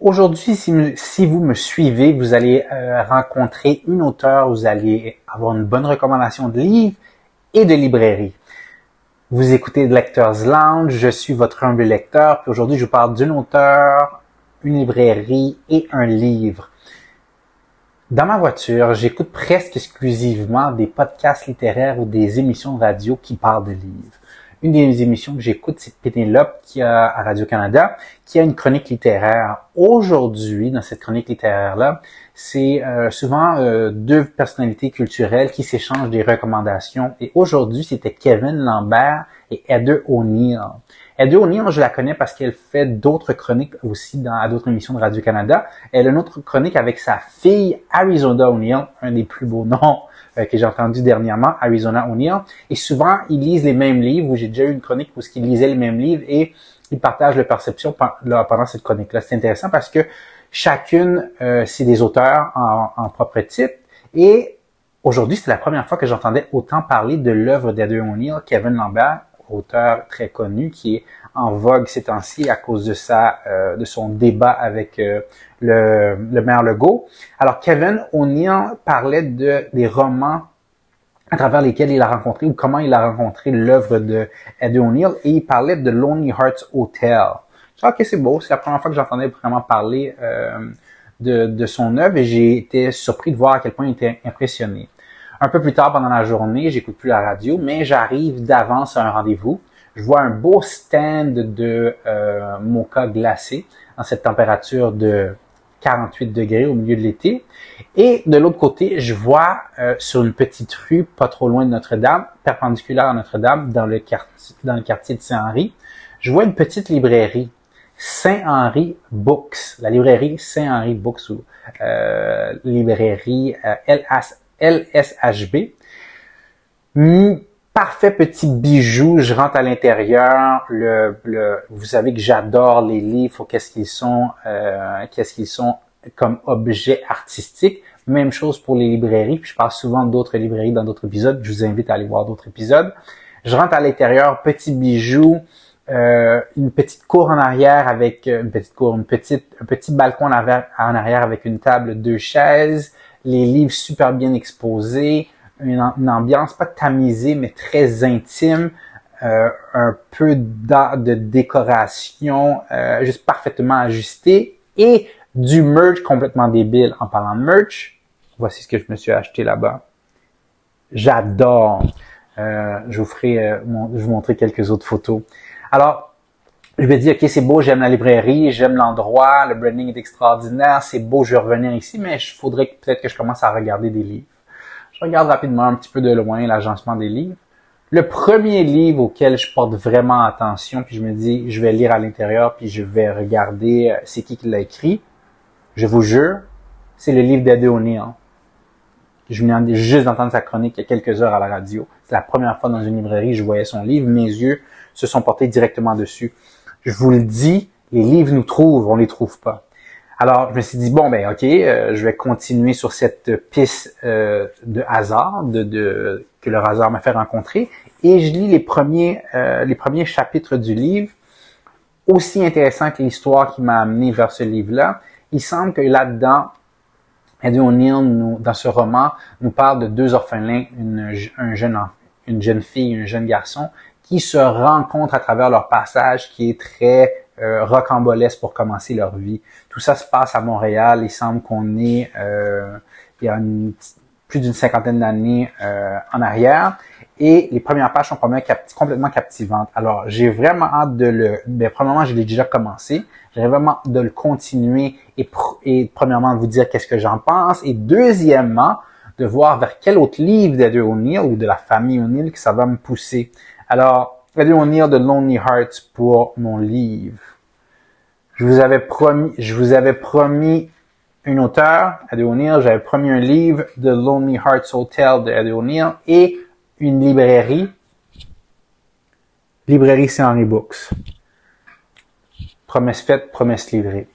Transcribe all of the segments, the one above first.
Aujourd'hui, si vous me suivez, vous allez rencontrer une auteure, vous allez avoir une bonne recommandation de livres et de librairie. Vous écoutez Lecteurs Lounge, je suis votre humble lecteur, puis aujourd'hui je vous parle d'une auteure, une librairie et un livre. Dans ma voiture, j'écoute presque exclusivement des podcasts littéraires ou des émissions de radio qui parlent de livres. Une des émissions que j'écoute, c'est Pénélope qui a à Radio-Canada, qui a une chronique littéraire. Aujourd'hui, dans cette chronique littéraire-là, c'est souvent deux personnalités culturelles qui s'échangent des recommandations. Et aujourd'hui, c'était Kevin Lambert et Heather O'Neill. Heather O'Neill, je la connais parce qu'elle fait d'autres chroniques aussi à d'autres émissions de Radio-Canada. Elle a une autre chronique avec sa fille Arizona O'Neill, un des plus beaux noms que j'ai entendu dernièrement, Arizona O'Neill. Et souvent, ils lisent les mêmes livres, où j'ai déjà eu une chronique où ils lisaient les mêmes livres et ils partagent leurs perceptions pendant cette chronique-là. C'est intéressant parce que chacune, c'est des auteurs en propre titre. Et aujourd'hui, c'est la première fois que j'entendais autant parler de l'œuvre d'Heather O'Neill, Kevin Lambert, auteur très connu qui est en vogue ces temps-ci à cause de son débat avec le maire Legault. Alors Kevin O'Neill parlait des romans à travers lesquels il a rencontré ou comment il a rencontré l'œuvre de Heather O'Neill et il parlait de Lonely Hearts Hotel. Je dis ok, c'est beau, c'est la première fois que j'entendais vraiment parler de son œuvre et j'ai été surpris de voir à quel point il était impressionné. Un peu plus tard pendant la journée, j'écoute plus la radio, mais j'arrive d'avance à un rendez-vous. Je vois un beau stand de mocha glacé en cette température de 48 degrés au milieu de l'été. Et de l'autre côté, je vois sur une petite rue pas trop loin de Notre-Dame, perpendiculaire à Notre-Dame, dans le quartier de Saint-Henri, je vois une petite librairie, Saint-Henri Books, la librairie Saint-Henri Books ou librairie LSHB. Parfait petit bijou, je rentre à l'intérieur, vous savez que j'adore les livres, qu'est-ce qu'ils sont comme objets artistiques. Même chose pour les librairies, puis je parle souvent d'autres librairies dans d'autres épisodes, je vous invite à aller voir d'autres épisodes. Je rentre à l'intérieur, petit bijou, une petite cour en arrière avec un petit balcon en arrière avec une table, deux chaises, les livres super bien exposés, une ambiance pas tamisée mais très intime, un peu de décoration juste parfaitement ajustée et du merch complètement débile. En parlant de merch, voici ce que je me suis acheté là-bas. J'adore. Je vous montrer quelques autres photos. Alors, je me dis, ok, c'est beau, j'aime la librairie, j'aime l'endroit, le branding est extraordinaire, c'est beau, je vais revenir ici, mais il faudrait peut-être que je commence à regarder des livres. Je regarde rapidement un petit peu de loin l'agencement des livres. Le premier livre auquel je porte vraiment attention, puis je me dis, je vais lire à l'intérieur, puis je vais regarder c'est qui l'a écrit. Je vous jure, c'est le livre d'Heather O'Neill. Je venais juste d'entendre sa chronique il y a quelques heures à la radio. C'est la première fois dans une librairie je voyais son livre. Mes yeux se sont portés directement dessus. Je vous le dis, les livres nous trouvent, on les trouve pas. Alors, je me suis dit, bon, ben ok, je vais continuer sur cette piste de hasard, que le hasard m'a fait rencontrer. Et je lis les premiers chapitres du livre. Aussi intéressant que l'histoire qui m'a amené vers ce livre-là, il semble que là-dedans, Heather O'Neill, dans ce roman, nous parle de deux orphelins, une jeune fille et un jeune garçon, qui se rencontrent à travers leur passage qui est très rocambolesque pour commencer leur vie. Tout ça se passe à Montréal. Il semble qu'on est il y a plus d'une cinquantaine d'années en arrière. Et les premières pages sont complètement captivantes. Alors, j'ai vraiment hâte premièrement, je l'ai déjà commencé. J'ai vraiment hâte de le continuer et premièrement, de vous dire qu'est-ce que j'en pense. Et deuxièmement, de voir vers quel autre livre d'Heather O'Neill ou de la famille O'Neill que ça va me pousser. Alors, Heather O'Neill de Lonely Hearts pour mon livre. Je vous avais promis une auteure, Heather O'Neill. J'avais promis un livre de Lonely Hearts Hotel de Heather O'Neill et une librairie Saint-Henri Books. Promesse faite, promesse livrée.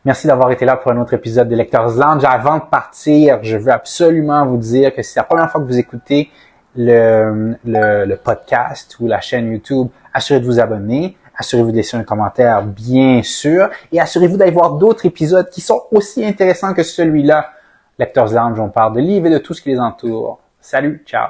Merci d'avoir été là pour un autre épisode de Lecteurs Lounge. Avant de partir, je veux absolument vous dire que si c'est la première fois que vous écoutez le podcast ou la chaîne YouTube, assurez de vous abonner. Assurez-vous de laisser un commentaire, bien sûr. Et assurez-vous d'aller voir d'autres épisodes qui sont aussi intéressants que celui-là. Lecteurs Lounge, on parle de livres et de tout ce qui les entoure. Salut, ciao!